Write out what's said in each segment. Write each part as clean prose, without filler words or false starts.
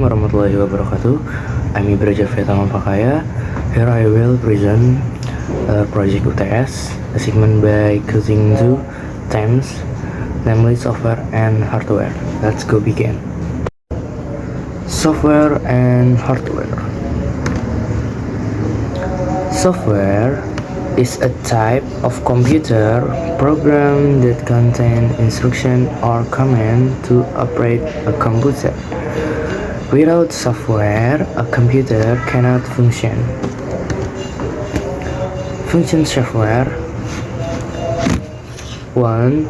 Assalamualaikum warahmatullahi wabarakatuh. I'm Ibra Jafet Pakaya. Here I will present Project UTS, a segment by Closing Two Times, namely software and hardware. Let's go begin. Software and hardware. Software is a type of computer program that contains instruction or command to operate a computer. Without software, a computer cannot function. Function software 1.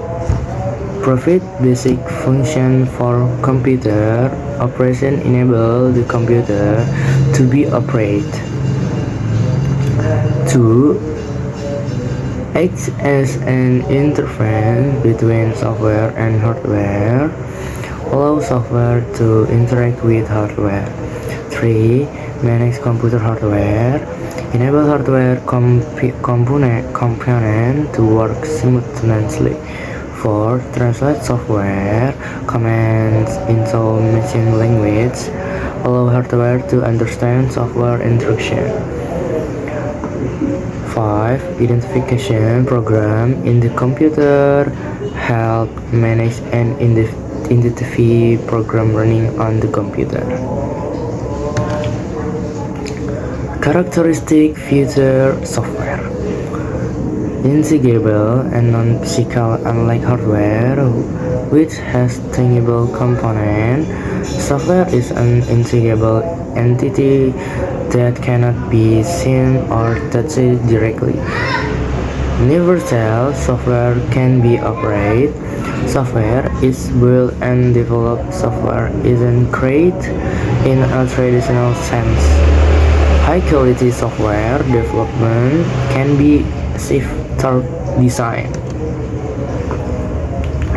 Provide basic function for computer operation, enable the computer to be operated. 2. Acts as an interface between software and hardware, allow software to interact with hardware. 3. Manage computer hardware, enable hardware component to work simultaneously. 4. Translate software commands into machine language, allow hardware to understand software instruction. 5. Identification program in the computer help manage and identify program running on the computer. Characteristic feature software: intangible and non-physical, unlike hardware, which has tangible component. Software is an intangible entity that cannot be seen or touched directly. Universal software can be operated. Software is built and developed. Software isn't created in a traditional sense. High-quality software development can be achieved through design.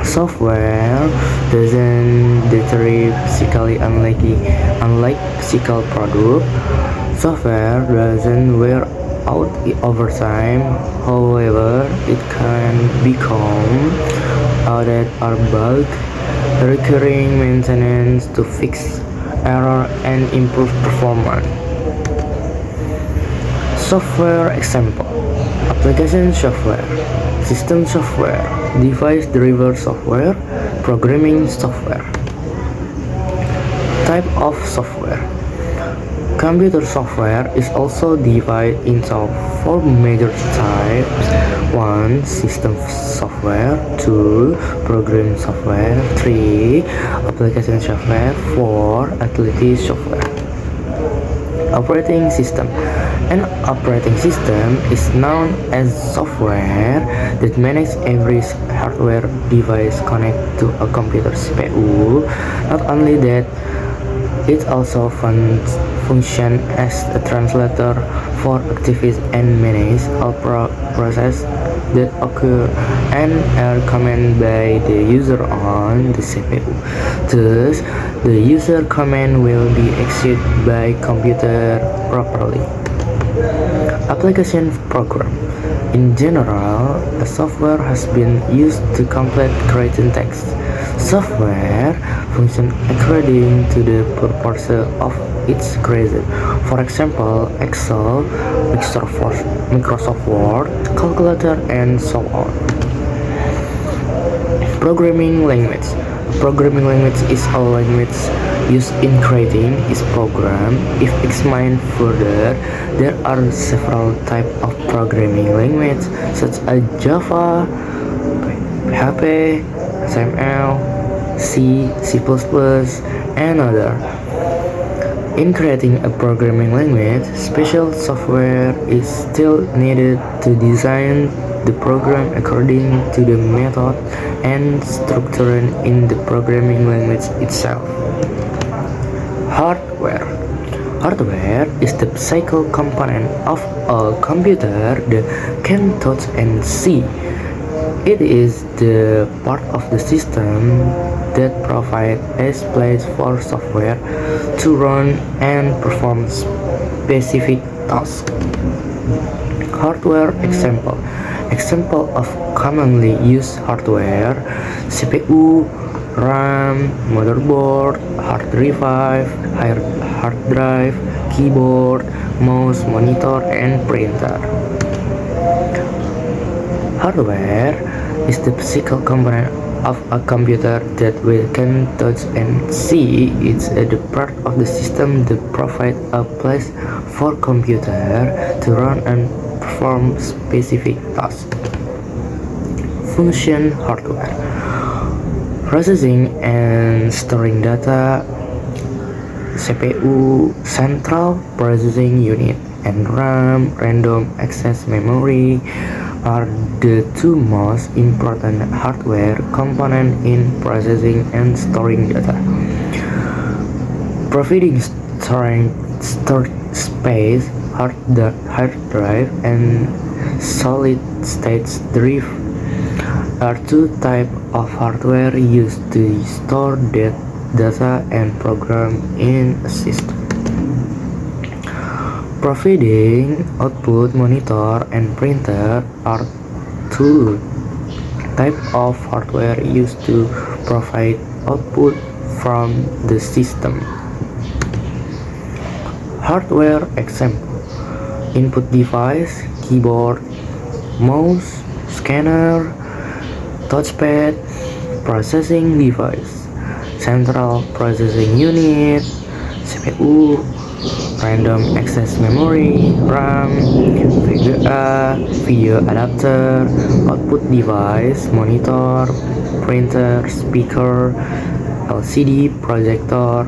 Software doesn't deteriorate physically, unlike physical product. Software doesn't wear out over time. However, it can become outdated or bug, requiring maintenance to fix error and improve performance. Software example: application software, system software, device driver software, programming software. Type of software: computer software is also divided into 4 major types. 1. System software. 2. Programming software. 3. Application software. 4. Utility software. Operating system. An operating system is known as software that manages every hardware device connected to a computer CPU. Not only that, it also functions as a translator for activities and manages all processes that occur and are commanded by the user on the CPU. Thus, the user command will be executed by computer properly. Application program. In general, a software has been used to complete creating text. Software functions according to the purpose of its creation. For example, Excel, Microsoft Word, calculator, and so on. Programming language. Programming language is a language used in creating its program. If examined further, there are several types of programming language such as Java, PHP, HTML, C, C++, and others. In creating a programming language, special software is still needed to design the program according to the method and structure in the programming language itself. Hardware. Hardware is the physical component of a computer that can touch and see. It is the part of the system that provides a place for software to run and perform specific tasks. Hardware example of commonly used hardware: CPU, RAM, motherboard, hard drive, keyboard, mouse, monitor, and printer. Hardware is the physical component of a computer that we can touch and see. It's the part of the system that provides a place for computer to run and perform specific tasks. Function hardware: processing and storing data, CPU, central processing unit, and RAM, random access memory, are the two most important hardware components in processing and storing data. Providing storage space, hard drive, and solid-state drive are two types of hardware used to store data and program in a system. Providing output monitor and printer are two types of hardware used to provide output from the system. Hardware example: input device, keyboard, mouse, scanner, touchpad. Processing device: central processing unit, CPU, random access memory, RAM, VGA, video adapter. Output device: monitor, printer, speaker, LCD, projector.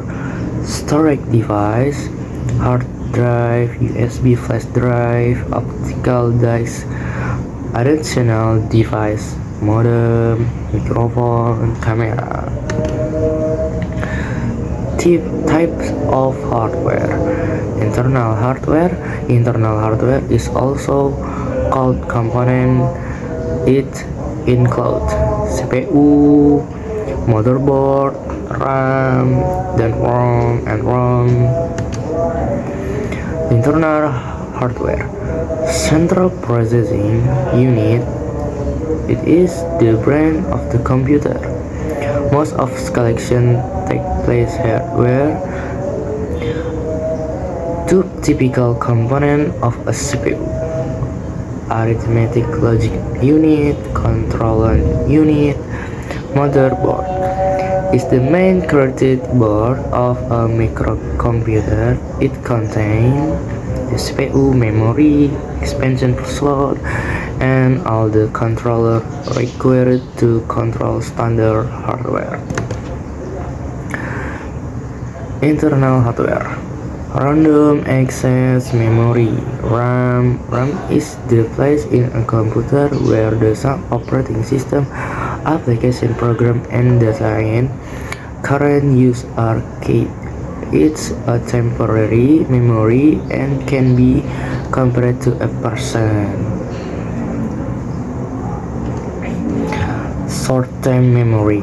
Storage device: hard drive, USB flash drive, optical disc. Additional device: modem, microphone, camera. Types of hardware: internal hardware. Internal hardware is also called component. It includes CPU, motherboard, RAM, then ROM and ROM. Internal hardware: central processing unit. It is the brain of the computer. Most of collection take place here, where two typical components of a CPU: arithmetic logic unit, control unit. Motherboard is the main circuit board of a microcomputer. It contains the CPU, memory, expansion slot, and all the controllers required to control standard hardware. Internal hardware: random access memory, RAM. RAM is the place in a computer where the some operating system, application program, and data in current use are kept. It's a temporary memory and can be compared to a person. Short-term memory,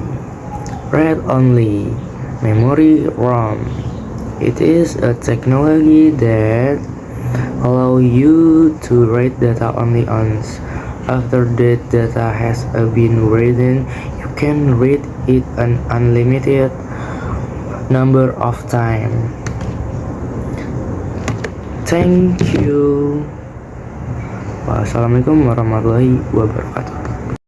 read-only memory, ROM. It is a technology that allows you to write data only once. After that data has been written, you can read it an unlimited number of times. Thank you. Wassalamualaikum warahmatullahi wabarakatuh.